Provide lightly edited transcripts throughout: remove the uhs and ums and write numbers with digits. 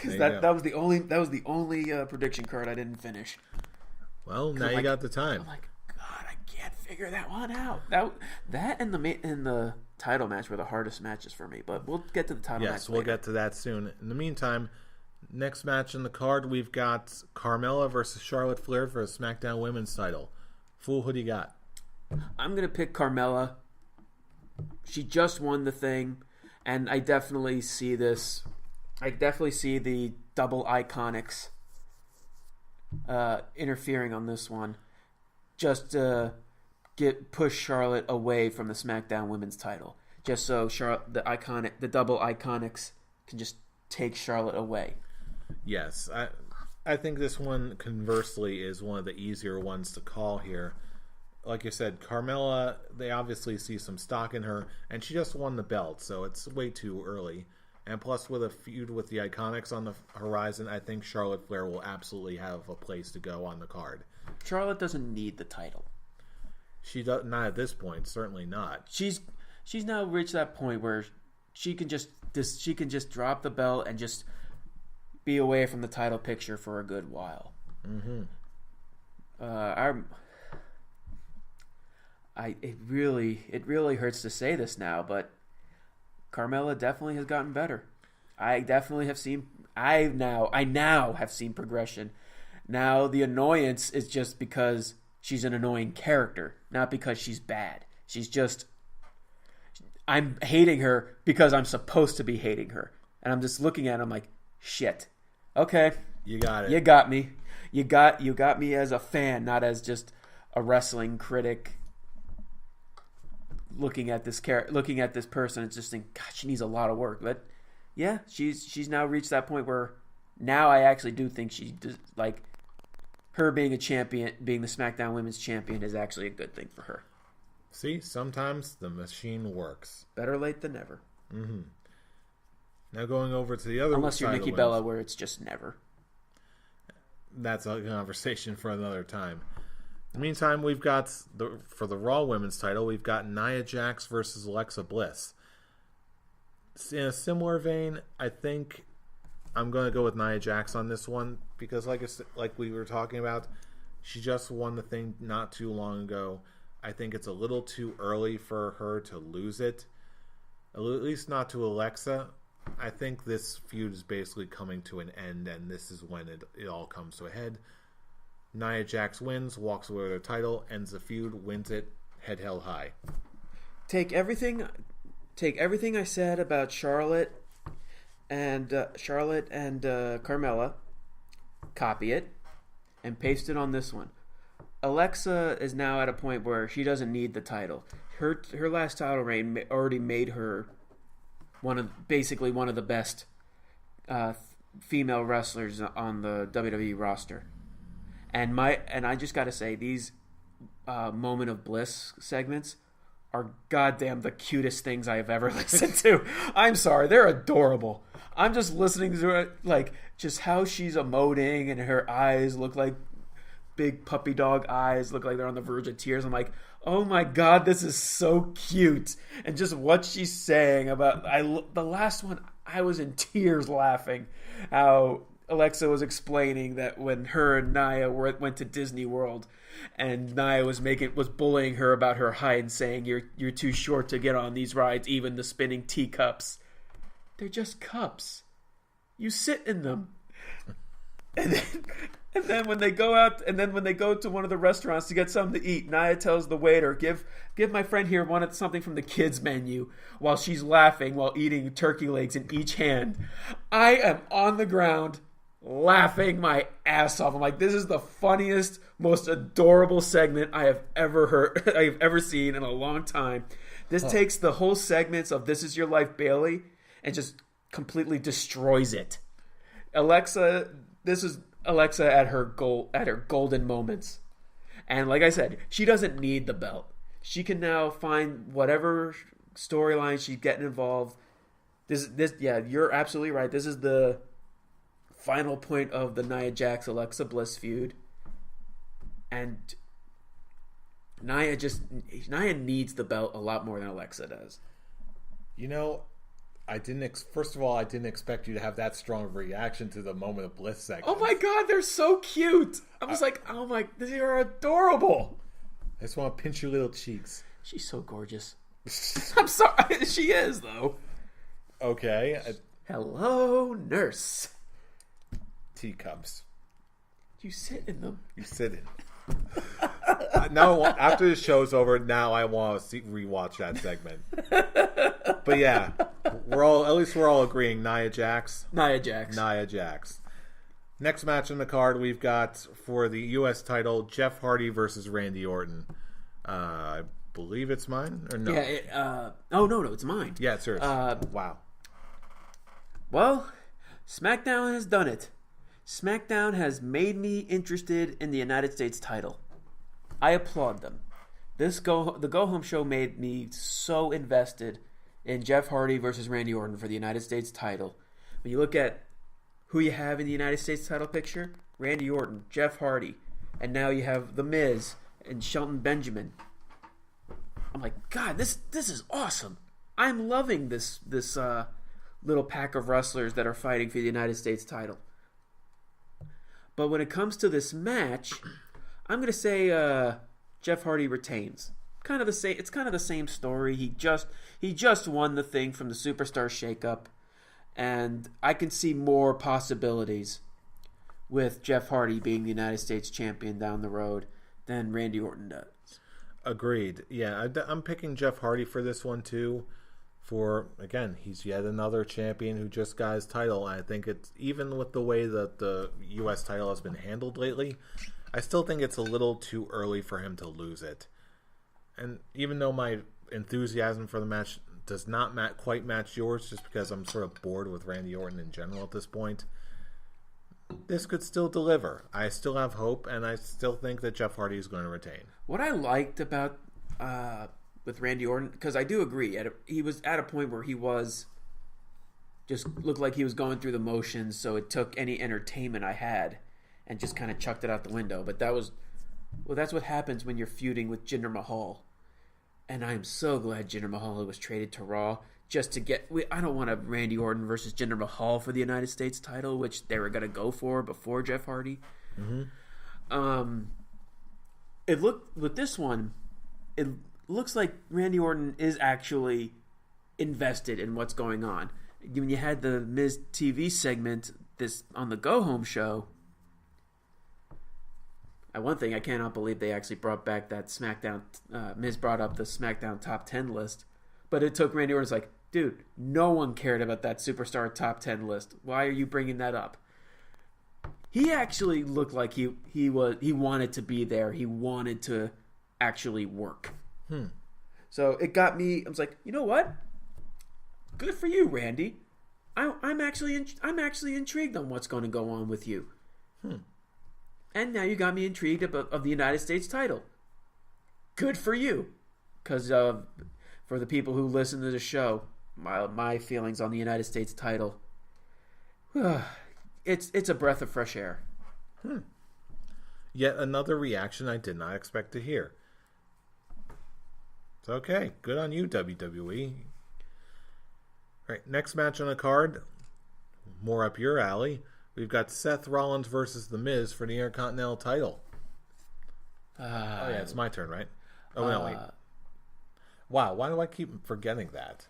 because There you that was the only prediction card I didn't finish. Well, now you got the time. I'm like, God, I can't figure that one out. That and the title match were the hardest matches for me. But we'll get to the title match. Yes, we'll get to that soon. In the meantime, next match in the card, we've got Carmella versus Charlotte Flair for a SmackDown Women's title. Fool, who do you got? I'm gonna pick Carmella. She just won the thing, and I definitely see this. I definitely see the double Iconics interfering on this one, just to push Charlotte away from the SmackDown Women's title, just so the double Iconics can just take Charlotte away. Yes, I think this one conversely is one of the easier ones to call here. Like you said, Carmella, they obviously see some stock in her, and she just won the belt, so it's way too early. And plus, with a feud with the Iconics on the horizon, I think Charlotte Flair will absolutely have a place to go on the card. Charlotte doesn't need the title. She does not at this point, certainly not. She's now reached that point where she can just drop the belt and just be away from the title picture for a good while. Mm-hmm. It really hurts to say this now, but Carmella definitely has gotten better. I now have seen progression. Now the annoyance is just because she's an annoying character, not because she's bad. I'm hating her because I'm supposed to be hating her. And I'm just looking at her, I'm like, shit. Okay. You got it. You got me. You got me as a fan, not as just a wrestling critic looking at this person and just think, God, she needs a lot of work. But yeah, she's now reached that point where now I actually do think she does, like, her being a champion, being the SmackDown Women's Champion is actually a good thing for her. See, sometimes the machine works. Better late than never. Mm-hmm. Now going over to the other unless you're side Nikki of Bella, where it's just never. That's a conversation for another time. In the meantime, we've got for the Raw Women's title, we've got Nia Jax versus Alexa Bliss. In a similar vein, I think I'm going to go with Nia Jax on this one because, like we were talking about, she just won the thing not too long ago. I think it's a little too early for her to lose it, at least not to Alexa. I think this feud is basically coming to an end, and this is when it all comes to a head. Nia Jax wins, walks away with her title, ends the feud, wins it, head held high. Take everything I said about Charlotte and Carmella, copy it, and paste it on this one. Alexa is now at a point where she doesn't need the title. Her last title reign already made her one of the best female wrestlers on the WWE roster. And I just got to say, these Moment of Bliss segments are goddamn the cutest things I have ever listened to. I'm sorry, they're adorable. I'm just listening to it, like, just how she's emoting, and her eyes look like big puppy dog eyes, look like they're on the verge of tears. I'm like, oh my God, this is so cute. And just what she's saying about, the last one, I was in tears laughing. How Alexa was explaining that when her and Nia went to Disney World, and Nia was bullying her about her height and saying, you're too short to get on these rides, even the spinning teacups. They're just cups. You sit in them. And then when they go out, and then when they go to one of the restaurants to get something to eat, Nia tells the waiter, give my friend here something from the kids menu, while she's laughing while eating turkey legs in each hand. I am on the ground laughing my ass off. I'm like, this is the funniest, most adorable segment I have ever heard, I have ever seen in a long time. This takes the whole segments of This Is Your Life, Bailey, and just completely destroys it. This is Alexa at her golden moments. And like I said, she doesn't need the belt. She can now find whatever storyline she's getting involved. Yeah, you're absolutely right. This is the final point of the Nia Jax Alexa Bliss feud. And Nia needs the belt a lot more than Alexa does. You know, First of all, I didn't expect you to have that strong of a reaction to the moment of bliss segment. Oh my god, they're so cute. I was like, oh my, they are adorable. I just want to pinch your little cheeks. She's so gorgeous. I'm sorry, she is though. Okay. Hello, nurse. Teacups. You sit in them. You sit in. Now, after the show's over, now I want to rewatch that segment. But yeah, we're all agreeing Nia Jax. Nia Jax. Next match on the card, we've got for the U.S. title, Jeff Hardy versus Randy Orton. I believe it's mine, or no? Yeah. No, it's mine. Yeah, it's yours. Wow. Well, SmackDown has done it. SmackDown has made me interested in the United States title. I applaud them. The Go Home show made me so invested in Jeff Hardy versus Randy Orton for the United States title. When you look at who you have in the United States title picture, Randy Orton, Jeff Hardy, and now you have The Miz and Shelton Benjamin. I'm like, God, this is awesome. I'm loving this little pack of wrestlers that are fighting for the United States title. But when it comes to this match, I'm going to say Jeff Hardy retains. It's kind of the same story. He just won the thing from the Superstar Shakeup, and I can see more possibilities with Jeff Hardy being the United States champion down the road than Randy Orton does. Agreed. Yeah, I'm picking Jeff Hardy for this one too. Again, he's yet another champion who just got his title. I think it's, even with the way that the U.S. title has been handled lately, I still think it's a little too early for him to lose it. And even though my enthusiasm for the match does not quite match yours, just because I'm sort of bored with Randy Orton in general at this point, this could still deliver. I still have hope, and I still think that Jeff Hardy is going to retain. What I liked about with Randy Orton, because I do agree, he was at a point where he was just looked like he was going through the motions, so it took any entertainment I had and just kind of chucked it out the window. But that's what happens when you're feuding with Jinder Mahal. And I am so glad Jinder Mahal was traded to Raw just to get... I don't want a Randy Orton versus Jinder Mahal for the United States title, which they were going to go for before Jeff Hardy. Mm-hmm. It looked... With this one, it looks like Randy Orton is actually invested in what's going on. When you had the Miz TV segment on the Go Home show... One thing, I cannot believe they actually brought back that SmackDown. Miz brought up the SmackDown top 10 list, but it took Randy Orton's like, dude, no one cared about that Superstar top 10 list. Why are you bringing that up? He actually looked like he wanted to be there. He wanted to actually work. So it got me. I was like, you know what? Good for you, Randy. I'm actually intrigued on what's going to go on with you. And now you got me intrigued of the United States title. Good for you. Because for the people who listen to the show, my feelings on the United States title, it's a breath of fresh air. Yet another reaction I did not expect to hear. It's okay. Good on you, WWE. All right, next match on the card, more up your alley. We've got Seth Rollins versus The Miz for the Intercontinental title. Oh, yeah, it's my turn, right? Oh, no, wait. Wow, why do I keep forgetting that?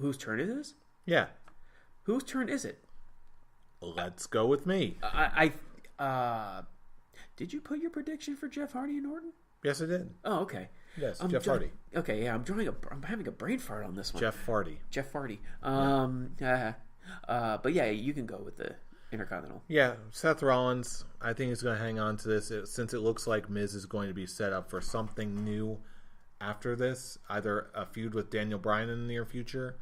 Whose turn it is? Yeah. Whose turn is it? Let's go with me. Did you put your prediction for Jeff Hardy and Orton? Yes, I did. Oh, okay. Yes, Jeff Hardy. Okay, yeah, I'm having a brain fart on this one. Jeff Hardy. But yeah, you can go with the Intercontinental. Yeah, Seth Rollins, I think he's going to hang on to this since it looks like Miz is going to be set up for something new after this, either a feud with Daniel Bryan in the near future,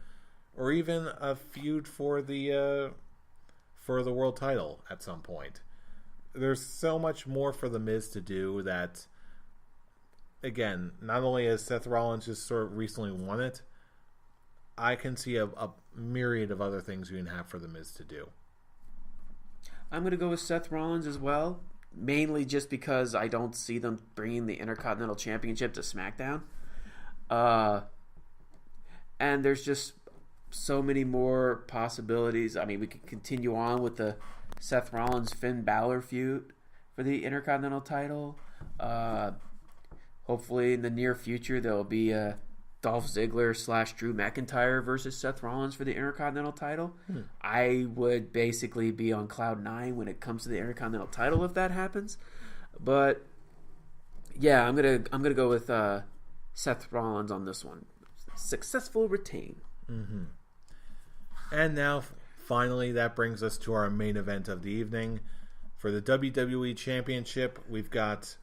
or even a feud for the world title at some point. There's so much more for the Miz to do that, again, not only has Seth Rollins just sort of recently won it, I can see a myriad of other things you can have for the Miz to do. I'm going to go with Seth Rollins as well, mainly just because I don't see them bringing the Intercontinental Championship to SmackDown. And there's just so many more possibilities. I mean, we could continue on with the Seth Rollins Finn Balor feud for the Intercontinental title. Hopefully, in the near future, there will be a Dolph Ziggler / Drew McIntyre versus Seth Rollins for the Intercontinental title. I would basically be on cloud 9 when it comes to the Intercontinental title if that happens. But yeah, I'm gonna go with Seth Rollins on this one. Successful retain. Mm-hmm. And now, finally, that brings us to our main event of the evening. For the WWE Championship, we've got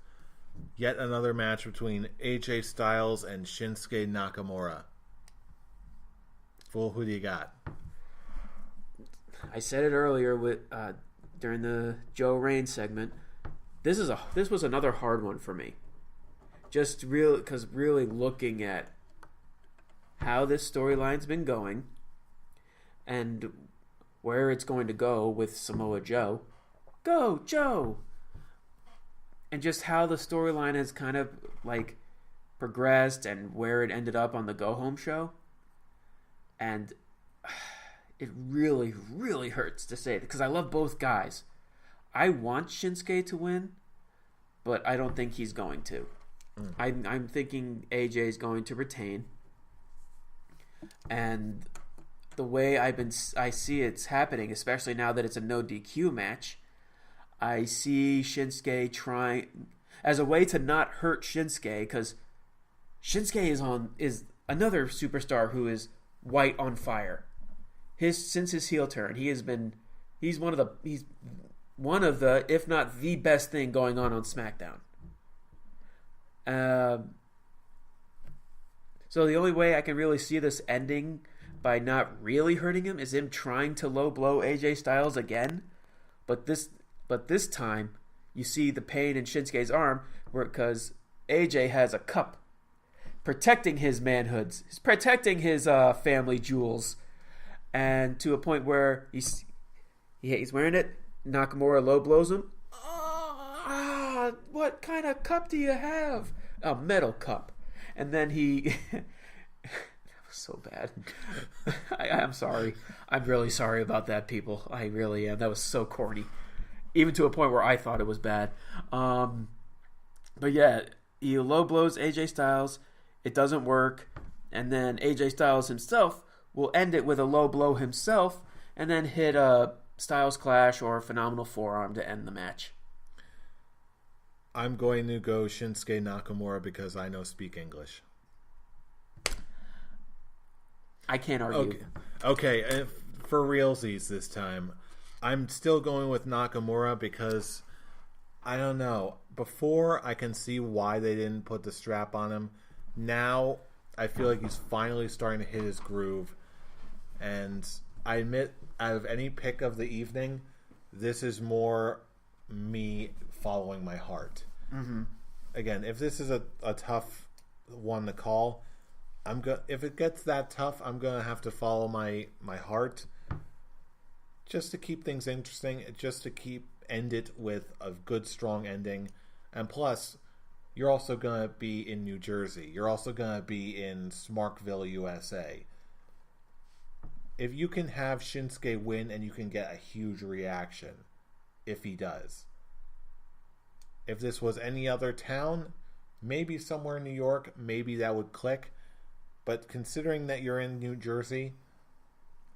yet another match between AJ Styles and Shinsuke Nakamura. Fool, who do you got? I said it earlier with during the Joe Reigns segment. This was another hard one for me. Just really looking at how this storyline's been going and where it's going to go with Samoa Joe. Go, Joe! And just how the storyline has kind of like progressed and where it ended up on the Go Home show. And it really, really hurts to say it because I love both guys. I want Shinsuke to win, but I don't think he's going to. I'm thinking AJ is going to retain. And the way I see it's happening, especially now that it's a no DQ match, I see Shinsuke trying as a way to not hurt Shinsuke, because Shinsuke is another superstar who is white on fire. Since his heel turn, he's one of the if not the best thing going on SmackDown. So the only way I can really see this ending by not really hurting him is him trying to low blow AJ Styles again, but this time you see the pain in Shinsuke's arm because AJ has a cup protecting his manhoods, he's protecting his family jewels, and to a point where he's wearing it. Nakamura low blows him. What kind of cup do you have? A metal cup. And then that was so bad. I'm sorry. I'm really sorry about that, people. I really am. That was so corny. Even to a point where I thought it was bad. But yeah, he low blows AJ Styles. It doesn't work. And then AJ Styles himself will end it with a low blow himself and then hit a Styles Clash or a Phenomenal Forearm to end the match. I'm going to go Shinsuke Nakamura because I speak English. I can't argue. Okay, for realsies this time, I'm still going with Nakamura because, I don't know, before I can see why they didn't put the strap on him. Now I feel like he's finally starting to hit his groove. And I admit, out of any pick of the evening, this is more me following my heart. Mm-hmm. Again, if this is a tough one to call, if it gets that tough, I'm gonna have to follow my heart, just to keep things interesting, just to end it with a good, strong ending. And plus, you're also gonna be in New Jersey. You're also gonna be in Smarkville, USA. If you can have Shinsuke win and you can get a huge reaction, if he does. If this was any other town, maybe somewhere in New York, maybe that would click. But considering that you're in New Jersey,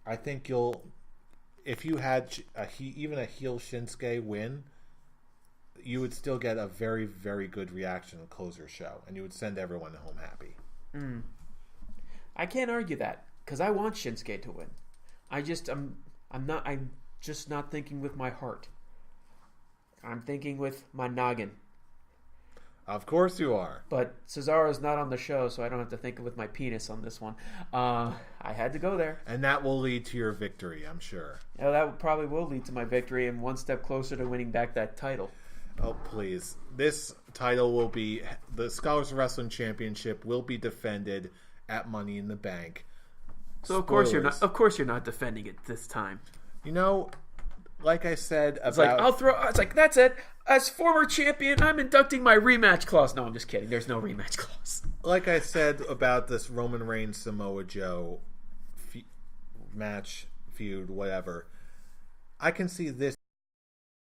I think if you had even a heel Shinsuke win, you would still get a very, very good reaction to close your show, and you would send everyone home happy. I can't argue that because I want Shinsuke to win. I'm just not thinking with my heart. I'm thinking with my noggin. Of course you are. But Cesaro's not on the show, so I don't have to think with my penis on this one. I had to go there. And that will lead to your victory, I'm sure. Yeah, that probably will lead to my victory and one step closer to winning back that title. Oh, please. This title will be... The Scholars of Wrestling Championship will be defended at Money in the Bank. So of course you're not defending it this time. Like I said about... It's like, that's it. As former champion, I'm inducting my rematch clause. No, I'm just kidding. There's no rematch clause. Like I said about this Roman Reigns Samoa Joe match, feud, whatever. I can see this